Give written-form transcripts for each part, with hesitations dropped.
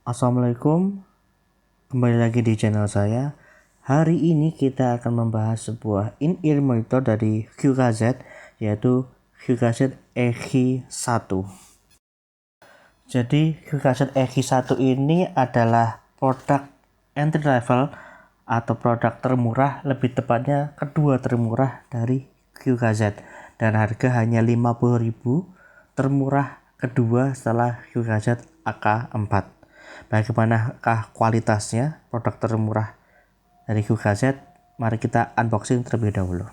Assalamualaikum, kembali lagi di channel saya. Hari ini kita akan membahas sebuah in-ear monitor dari QKZ, yaitu QKZ EGI 1. Jadi QKZ EGI 1 ini adalah produk entry level atau produk termurah, lebih tepatnya kedua termurah dari QKZ, dan harga hanya 50.000, termurah kedua setelah QKZ AK4. Bagaimanakah kualitasnya produk termurah dari QKZ? Mari kita unboxing terlebih dahulu.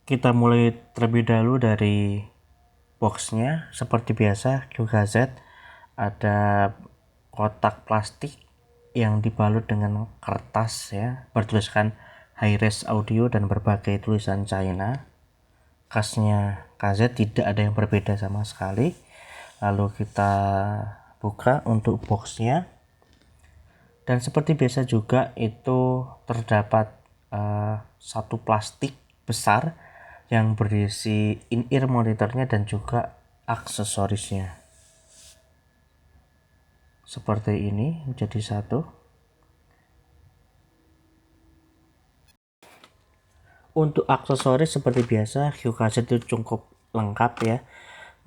Kita mulai terlebih dahulu dari boxnya. Seperti biasa, QKZ ada kotak plastik yang dibalut dengan kertas ya, bertuliskan high-res audio dan berbagai tulisan China. Khasnya KZ tidak ada yang berbeda sama sekali. Lalu kita buka untuk boxnya, dan seperti biasa juga itu terdapat satu plastik besar yang berisi in-ear monitornya dan juga aksesorisnya. Seperti ini menjadi satu. Untuk aksesoris seperti biasa QKZ itu cukup lengkap ya,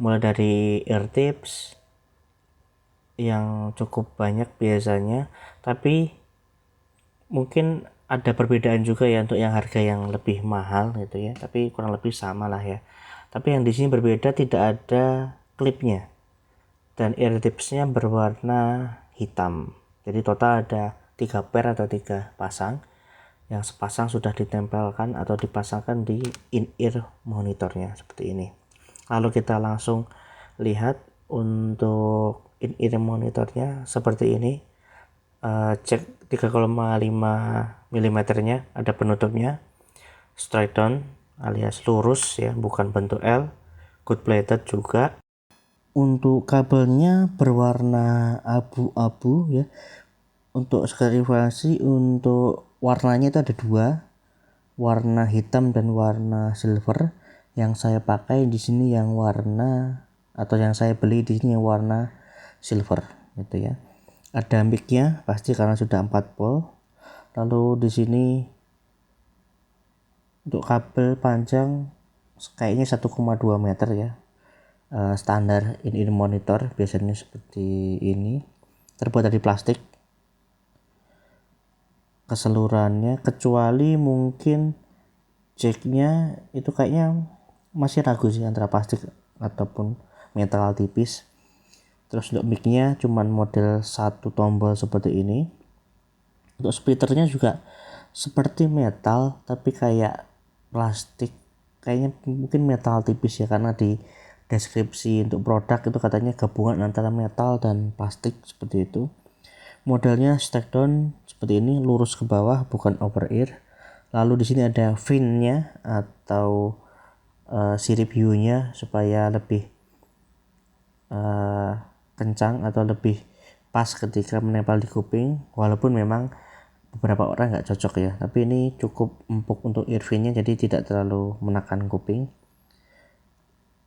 mulai dari ear tips yang cukup banyak biasanya, tapi mungkin ada perbedaan juga ya untuk yang harga yang lebih mahal gitu ya, tapi kurang lebih sama lah ya. Tapi yang di sini berbeda, tidak ada klipnya dan ear tipsnya berwarna hitam. Jadi total ada 3 pair atau 3 pasang, yang sepasang sudah ditempelkan atau dipasangkan di in-ear monitornya seperti ini. Lalu kita langsung lihat untuk in-ear monitornya seperti ini. Cek 3,5 mm nya, ada penutupnya, straight down alias lurus ya, bukan bentuk L, good plated juga. Untuk kabelnya berwarna abu-abu ya. Untuk sekalifikasi untuk warnanya itu ada dua, warna hitam dan warna silver. Yang saya pakai di sini yang warna, atau yang saya beli di sini yang warna silver gitu ya. Ada mic-nya pasti karena sudah 4 volt. Lalu di sini untuk kabel panjang kayaknya 1,2 meter ya. Standar in-ear monitor biasanya seperti ini, terbuat dari plastik keseluruhannya, kecuali mungkin jacknya itu kayaknya masih ragu sih antara plastik ataupun metal tipis. Terus untuk mic-nya cuman model satu tombol seperti ini. Untuk splitternya juga seperti metal tapi kayak plastik, kayaknya mungkin metal tipis ya, karena di deskripsi untuk produk itu katanya gabungan antara metal dan plastik seperti itu. Modelnya stack down seperti ini, lurus ke bawah, bukan over ear. Lalu di sini ada fin-nya atau sirip U-nya supaya lebih kencang atau lebih pas ketika menempel di kuping. Walaupun memang beberapa orang nggak cocok ya, tapi ini cukup empuk untuk earphone-nya, jadi tidak terlalu menekan kuping.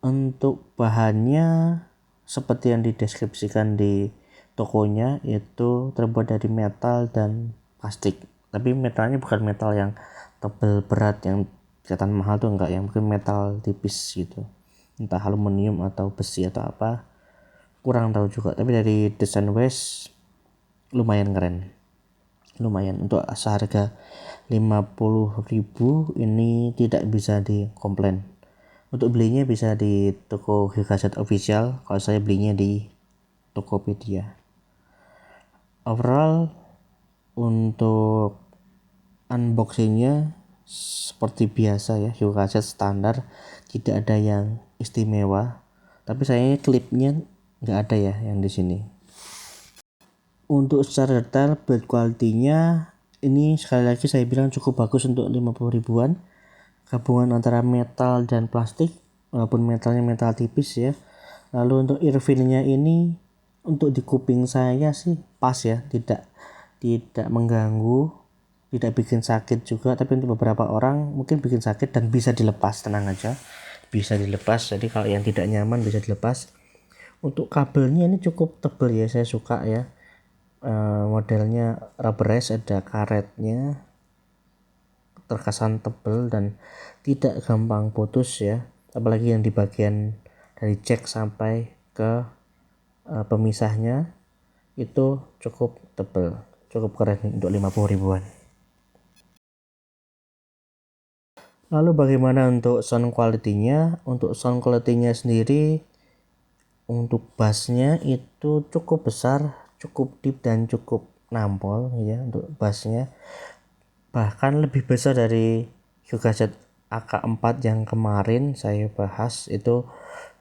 Untuk bahannya seperti yang dideskripsikan di tokonya, itu terbuat dari metal dan plastik, tapi metalnya bukan metal yang tebal berat yang kelihatan mahal tuh enggak, yang mungkin metal tipis gitu, entah aluminium atau besi atau apa, kurang tahu juga. Tapi dari desain wise lumayan keren, lumayan untuk seharga 50.000 ini tidak bisa dikomplain. Untuk belinya bisa di toko QKZ official, kalau saya belinya di Tokopedia. Overall untuk unboxingnya seperti biasa ya, QKZ standar, tidak ada yang istimewa. Tapi sayangnya klipnya nggak ada ya yang di sini. Untuk secara detail build quality-nya ini sekali lagi saya bilang cukup bagus untuk 50 ribuan. Gabungan antara metal dan plastik, walaupun metalnya metal tipis ya. Lalu untuk earphone-nya ini untuk di kuping saya sih pas ya, tidak mengganggu, tidak bikin sakit juga. Tapi untuk beberapa orang mungkin bikin sakit, dan bisa dilepas, tenang aja, bisa dilepas. Jadi kalau yang tidak nyaman bisa dilepas. Untuk kabelnya ini cukup tebal ya, saya suka ya. Modelnya rubberized, ada karetnya, terkesan tebal dan tidak gampang putus ya, apalagi yang di bagian dari jack sampai ke pemisahnya itu cukup tebal, cukup keren untuk 50 ribuan. Lalu bagaimana untuk sound quality-nya? Untuk sound quality-nya sendiri, untuk bassnya itu cukup besar, cukup deep dan cukup nampol ya untuk bassnya. Bahkan lebih besar dari Hyuga Z AK4 yang kemarin saya bahas itu,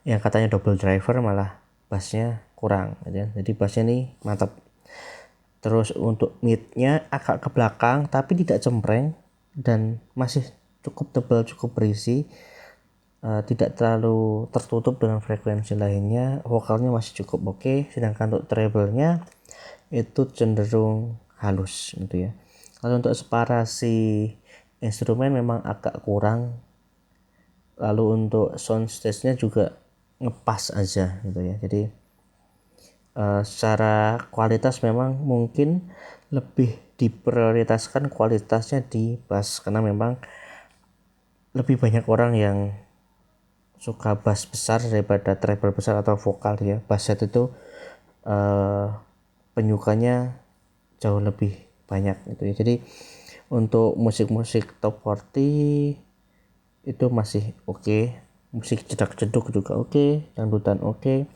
yang katanya double driver, malah bassnya kurang ya. Jadi bassnya nih mantap. Terus untuk midnya agak ke belakang tapi tidak cempreng dan masih cukup tebal, cukup berisi, tidak terlalu tertutup dengan frekuensi lainnya. Vokalnya masih cukup oke. Sedangkan untuk treble-nya itu cenderung halus gitu ya. Kalau untuk separasi instrumen memang agak kurang. Lalu untuk sound stage-nya juga ngepas aja gitu ya. Jadi secara kualitas memang mungkin lebih diprioritaskan kualitasnya di bass, karena memang lebih banyak orang yang suka bass besar daripada treble besar atau vokal ya. Bass set itu penyukanya jauh lebih banyak gitu ya. Jadi untuk musik-musik top 40 itu masih oke. Musik cedak-ceduk juga oke, dangdutan oke.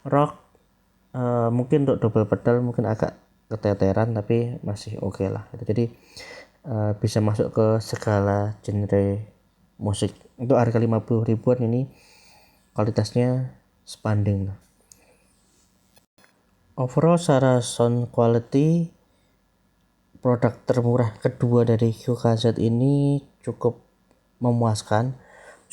Rock mungkin untuk double pedal mungkin agak keteteran tapi masih oke lah gitu. Jadi bisa masuk ke segala genre musik. Untuk harga 50 ribuan ini kualitasnya sebanding lah. Overall secara sound quality, produk termurah kedua dari Hyuga Z ini cukup memuaskan,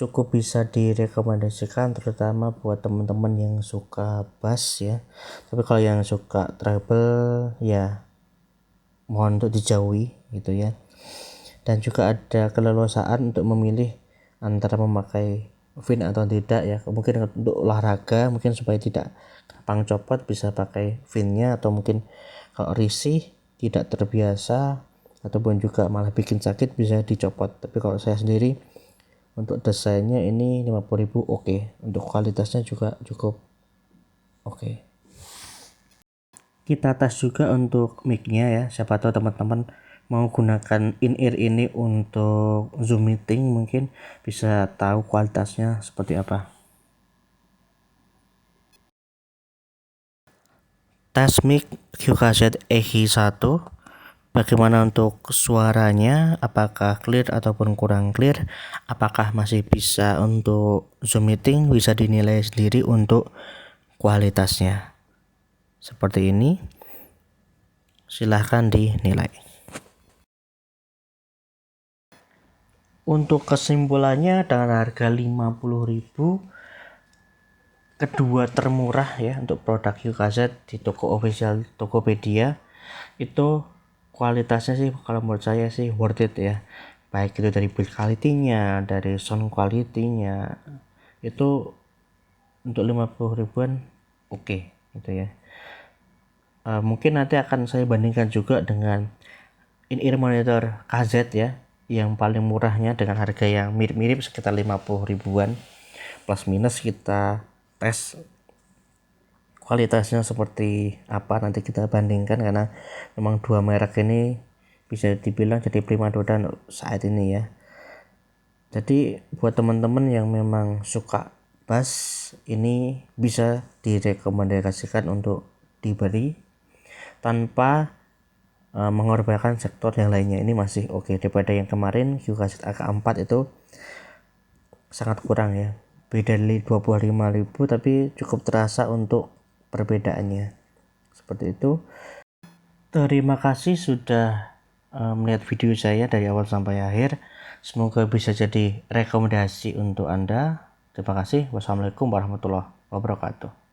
cukup bisa direkomendasikan terutama buat teman-teman yang suka bass ya. Tapi kalau yang suka treble ya mohon untuk dijauhi gitu ya. Dan juga ada keleluasaan untuk memilih antara memakai fin atau tidak ya. Mungkin untuk olahraga mungkin supaya tidak gampang copot bisa pakai finnya, atau mungkin kalau risih tidak terbiasa ataupun juga malah bikin sakit bisa dicopot. Tapi kalau saya sendiri untuk desainnya ini 50.000 oke. Untuk kualitasnya juga cukup oke. Kita tes juga untuk mic-nya ya. Siapa tahu teman-teman mau gunakan in-ear ini untuk Zoom meeting, mungkin bisa tahu kualitasnya seperti apa. Tes mic Hyuga Z EHI1. Bagaimana untuk suaranya, apakah clear ataupun kurang clear, apakah masih bisa untuk Zoom meeting, bisa dinilai sendiri untuk kualitasnya. Seperti ini, silahkan dinilai. Untuk kesimpulannya, dengan harga 50.000, kedua termurah ya untuk produk Hyuga Z di toko official Tokopedia, itu kualitasnya sih kalau menurut saya sih worth it ya. Baik itu dari build quality-nya, dari sound quality-nya, itu untuk 50 ribuan oke gitu ya. Mungkin nanti akan saya bandingkan juga dengan in-ear monitor KZ ya, yang paling murahnya dengan harga yang mirip-mirip sekitar 50 ribuan. Plus minus kita tes kualitasnya seperti apa, nanti kita bandingkan, karena memang dua merek ini bisa dibilang jadi primadona saat ini ya. Jadi buat teman-teman yang memang suka bass, ini bisa direkomendasikan untuk dibeli tanpa mengorbankan sektor yang lainnya. Ini masih oke daripada yang kemarin Hyuga Z AK4 itu sangat kurang ya. Beda dari 25.000 tapi cukup terasa untuk perbedaannya. Seperti itu. Terima kasih sudah melihat video saya dari awal sampai akhir. Semoga bisa jadi rekomendasi untuk Anda. Terima kasih. Wassalamualaikum warahmatullahi wabarakatuh.